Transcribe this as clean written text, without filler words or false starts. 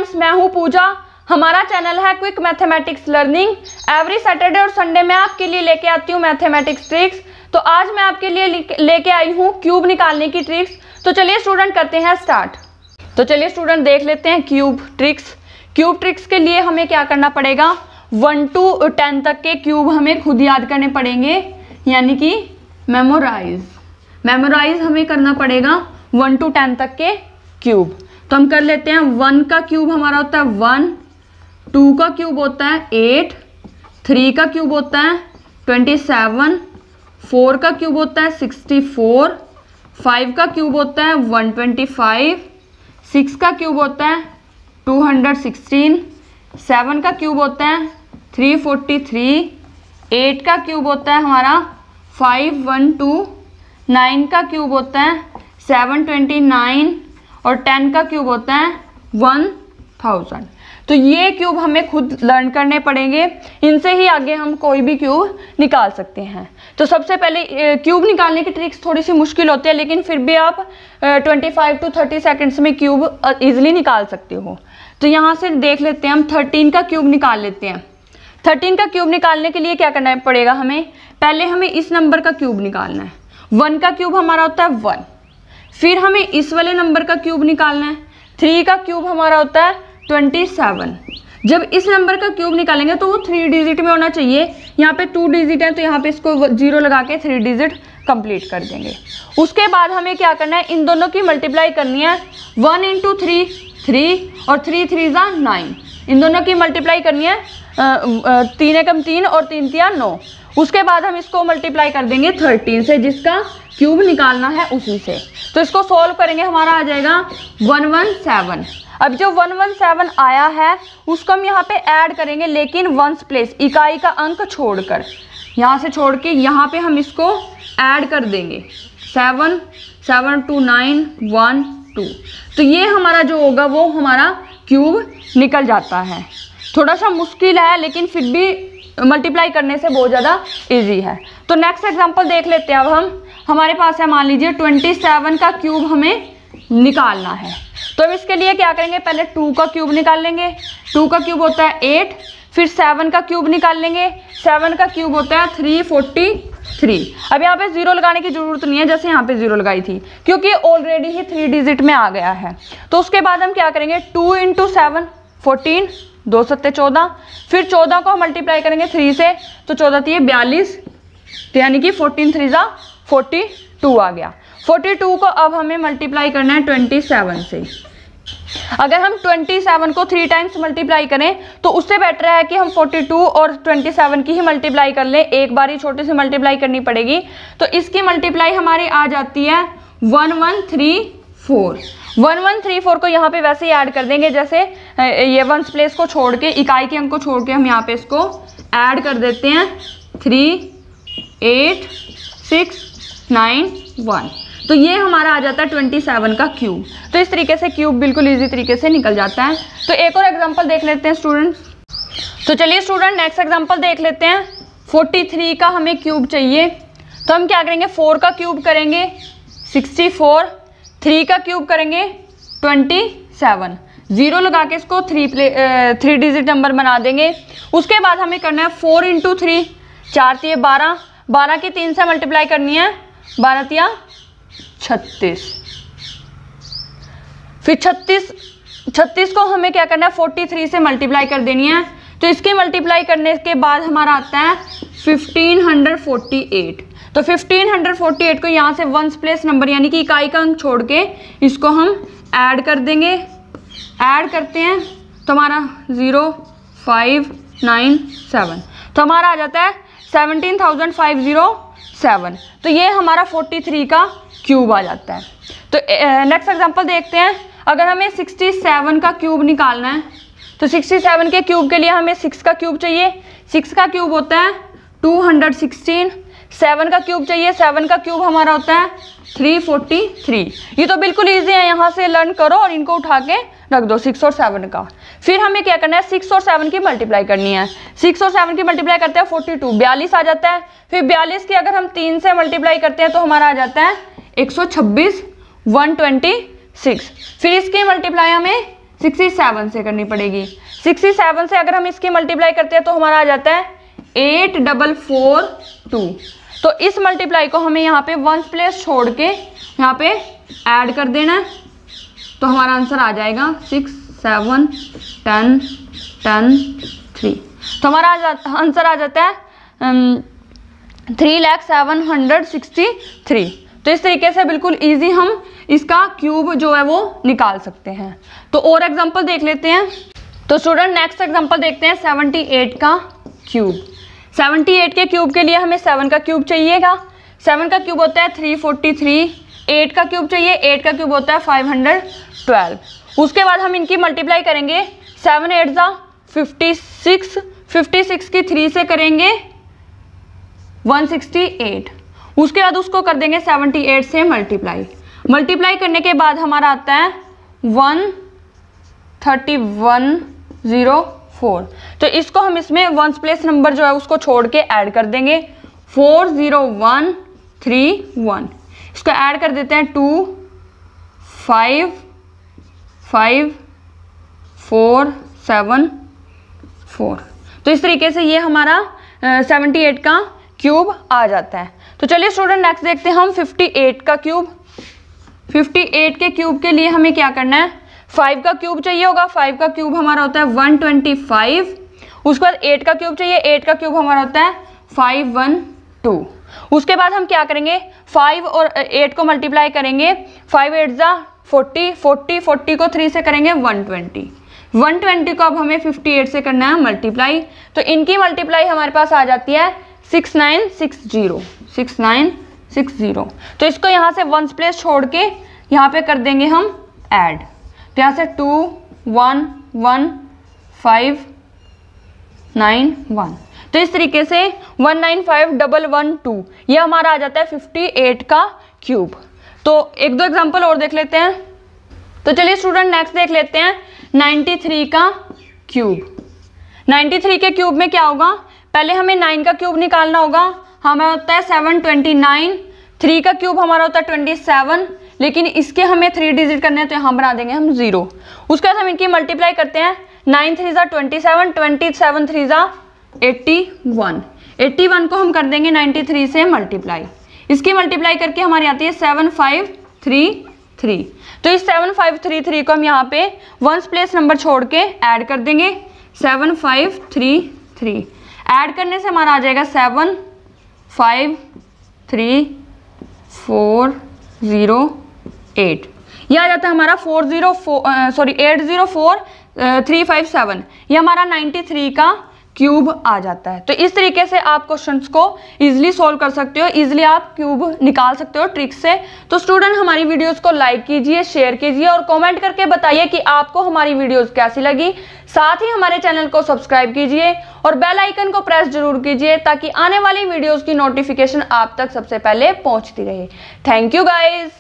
Students, मैं हूं पूजा। हमारा चैनल है quick mathematics learning. Every Saturday और संडे में आपके लिए लेके आती हूं मैथमेटिक्स ट्रिक्स। तो आज मैं आपके लिए लेके आई हूं क्यूब निकालने की ट्रिक्स। तो चलिए स्टूडेंट करते हैं स्टार्ट। तो चलिए स्टूडेंट देख लेते हैं क्यूब ट्रिक्स। क्यूब ट्रिक्स के लिए हमें क्या करना पड़ेगा, 1 to 10 तक के क्यूब हमें खुद याद करने पड़ेंगे, यानी कि मेमोराइज हमें करना पड़ेगा 1 to 10 तक के क्यूब। तो हम कर लेते हैं। 1 का क्यूब हमारा होता है 1, 2 का क्यूब होता है 8, 3 का क्यूब होता है 27, 4 का क्यूब होता है 64, 5 का क्यूब होता है 125, 6 का क्यूब होता है 216, 7 का क्यूब होता है 343, 8 का क्यूब होता है हमारा 512, 9 का क्यूब होता है 729 और 10 का क्यूब होता है 1000। तो ये क्यूब हमें खुद लर्न करने पड़ेंगे, इनसे ही आगे हम कोई भी क्यूब निकाल सकते हैं। तो सबसे पहले क्यूब निकालने की ट्रिक्स थोड़ी सी मुश्किल होती है, लेकिन फिर भी आप 25 to 30 सेकेंड्स में क्यूब ईजिली निकाल सकते हो। तो यहाँ से देख लेते हैं, हम 13 का क्यूब निकाल लेते हैं। 13 का क्यूब निकालने के लिए क्या करना पड़ेगा हमें, पहले हमें इस नंबर का क्यूब निकालना है। 1 का क्यूब हमारा होता है 1, फिर हमें इस वाले नंबर का क्यूब निकालना है। 3 का क्यूब हमारा होता है 27। जब इस नंबर का क्यूब निकालेंगे तो वो 3 डिजिट में होना चाहिए। यहाँ पे 2 डिजिट है तो यहाँ पे इसको 0 लगा के 3 डिजिट कंप्लीट कर देंगे। उसके बाद हमें क्या करना है, इन दोनों की मल्टीप्लाई करनी है। 1 into 3 3 और 3 3 9, इन दोनों की मल्टीप्लाई करनी है। 3 एकम 3 और 3 तिया 9। उसके बाद हम इसको मल्टीप्लाई कर देंगे 13 से, जिसका क्यूब निकालना है उसी से। तो इसको सॉल्व करेंगे, हमारा आ जाएगा 117। अब जो 117 आया है उसको हम यहाँ पे ऐड करेंगे, लेकिन वंस प्लेस, इकाई का अंक छोड़कर, यहाँ से छोड़ के यहाँ पे हम इसको ऐड कर देंगे। 7 7 2 9 1 2। तो ये हमारा जो होगा वो हमारा क्यूब निकल जाता है। थोड़ा सा मुश्किल है, लेकिन फिर भी मल्टीप्लाई करने से बहुत ज़्यादा इजी है। तो नेक्स्ट एग्जांपल देख लेते हैं। अब हमारे पास है, मान लीजिए 27 का क्यूब हमें निकालना है। तो हम इसके लिए क्या करेंगे, पहले 2 का क्यूब निकाल लेंगे। 2 का क्यूब होता है 8, फिर 7 का क्यूब निकाल लेंगे। 7 का क्यूब होता है 343। अब यहाँ पे 0 लगाने की जरूरत नहीं है, जैसे यहाँ पे 0 लगाई थी, क्योंकि ऑलरेडी ही 3 डिजिट में आ गया है। तो उसके बाद हम क्या करेंगे, 2 into 7 14, 2 7 14, फिर 14 को मल्टीप्लाई करेंगे 3 से, तो 14 थी 42, यानी कि 14 3 42 आ गया। 42 को अब हमें मल्टीप्लाई करना है 27 से। अगर हम 27 को 3 टाइम्स मल्टीप्लाई करें तो उससे बेटर है कि हम 42 और 27 की ही मल्टीप्लाई कर लें। एक बार ही छोटे से मल्टीप्लाई करनी पड़ेगी। तो इसकी मल्टीप्लाई हमारी आ जाती है 1134। 1134 को यहाँ पे वैसे ही ऐड कर देंगे, जैसे ये वंस प्लेस को छोड़ के, इकाई के अंक को छोड़ के हम यहाँ पे इसको ऐड कर देते हैं। 3 8 6 9 1। तो ये हमारा आ जाता है 27 का क्यूब। तो इस तरीके से क्यूब बिल्कुल इजी तरीके से निकल जाता है। तो एक और एग्जांपल देख लेते हैं स्टूडेंट्स। तो चलिए स्टूडेंट नेक्स्ट एग्जांपल देख लेते हैं। 43 का हमें क्यूब चाहिए। तो हम क्या करेंगे, 4 का क्यूब करेंगे 64, 3 का क्यूब करेंगे 27, 0 लगा के इसको 3 डिजिट नंबर बना देंगे। उसके बाद हमें करना है 4 into 3, 4 तिये 12, 12 की 3 से मल्टीप्लाई करनी है, 12 तिया 36। फिर 36 को हमें क्या करना है, 43 से मल्टीप्लाई कर देनी है। तो इसके मल्टीप्लाई करने के बाद हमारा आता है 1548। तो 1548 को यहाँ से वंस प्लेस नंबर, यानी कि इकाई का अंक छोड़ के इसको हम ऐड कर देंगे। ऐड करते हैं तो हमारा 0597, तो हमारा आ जाता है 17,507। तो ये हमारा 43 का क्यूब आ जाता है। तो नेक्स्ट एग्जांपल देखते हैं। अगर हमें 67 का क्यूब निकालना है, तो 67 के क्यूब के लिए हमें 6 का क्यूब चाहिए। 6 का क्यूब होता है 216। 7 का क्यूब चाहिए। 7 का क्यूब हमारा होता है 343। ये तो बिल्कुल ईजी है, यहाँ से लर्न करो और इनको उठा के रख दो 6 और 7 का। फिर हमें क्या करना है, 6 और 7 की मल्टीप्लाई करनी है। 6 और 7 की मल्टीप्लाई करते हैं 42, 42 आ जाता है। फिर 42 की अगर हम 3 से मल्टीप्लाई करते हैं तो हमारा आ जाता है 126, 126। फिर इसकी मल्टीप्लाई हमें 67 से करनी पड़ेगी। 67 से अगर हम इसकी मल्टीप्लाई करते हैं तो हमारा आ जाता है 8442। तो इस मल्टीप्लाई को हमें यहाँ पे वंस प्लेस छोड़ के यहाँ पे ऐड कर देना है, तो हमारा आंसर आ जाएगा 6 7 10 10 3। तो हमारा आंसर आ जाता है 3,763। तो इस तरीके से बिल्कुल इजी हम इसका क्यूब जो है वो निकाल सकते हैं। तो और एग्जांपल देख लेते हैं। तो स्टूडेंट नेक्स्ट एग्जांपल देखते हैं 78 का क्यूब। 78 के क्यूब के लिए हमें 7 का क्यूब चाहिएगा। 7 का क्यूब होता है 343। 8 का क्यूब चाहिए, 8 का क्यूब होता है 512। उसके बाद हम इनकी मल्टीप्लाई करेंगे। 7 8 जा 56, 56 की 3 से करेंगे 168। उसके बाद उसको कर देंगे 78 से मल्टीप्लाई करने के बाद हमारा आता है 13104। तो इसको हम इसमें वंस प्लेस नंबर जो है उसको छोड़ के ऐड कर देंगे 40131। इसको ऐड कर देते हैं 2 5 5 4 7 4। तो इस तरीके से ये हमारा 78 का क्यूब आ जाता है। तो चलिए स्टूडेंट नेक्स्ट देखते हैं हम 58 का क्यूब। 58 के क्यूब के लिए हमें क्या करना है, 5 का क्यूब चाहिए होगा। 5 का क्यूब हमारा होता है 125। उसके बाद 8 का क्यूब चाहिए, 8 का क्यूब हमारा होता है 512। उसके बाद हम क्या करेंगे, 5 और 8 को मल्टीप्लाई करेंगे। 5 8 जा 40, 40 को 3 से करेंगे 120। 120 को अब हमें 58 से करना है मल्टीप्लाई। तो इनकी मल्टीप्लाई हमारे पास आ जाती है 6960। 6960। तो इसको यहाँ से वंस प्लेस छोड़ के यहाँ पे कर देंगे हम ऐड। तो यहाँ से 2 1 1 5 9 1। तो इस तरीके से 195112 ये हमारा आ जाता है 58 का क्यूब। तो एक दो एग्जांपल और देख लेते हैं। तो चलिए स्टूडेंट नेक्स्ट देख लेते हैं 93 का क्यूब। 93 के क्यूब में क्या होगा, पहले हमें 9 का क्यूब निकालना होगा। हमारा होता है 729। 3 का क्यूब हमारा होता है 27, लेकिन इसके हमें 3 डिजिट करने हैं तो यहाँ बना देंगे हम 0। उसके बाद हम इनकी मल्टीप्लाई करते हैं। 9 3 जा 27, 27 3 जा 81। 81 को हम कर देंगे 93 से मल्टीप्लाई। इसकी मल्टीप्लाई करके हमारी आती है 7533। तो इस 7533 को हम यहाँ पे वंस प्लेस नंबर छोड़ के ऐड कर देंगे 7533। ऐड करने से हमारा आ जाएगा 75348। यह आ जाता है हमारा 804357। ये हमारा 93 का क्यूब आ जाता है। तो इस तरीके से आप क्वेश्चंस को इजीली सॉल्व कर सकते हो, इजीली आप क्यूब निकाल सकते हो ट्रिक से। तो स्टूडेंट हमारी वीडियोस को लाइक कीजिए, शेयर कीजिए और कमेंट करके बताइए कि आपको हमारी वीडियोस कैसी लगी। साथ ही हमारे चैनल को सब्सक्राइब कीजिए और बेल आइकन को प्रेस जरूर कीजिए ताकि आने वाली वीडियोस की नोटिफिकेशन आप तक सबसे पहले पहुंचती रहे। Thank you guys.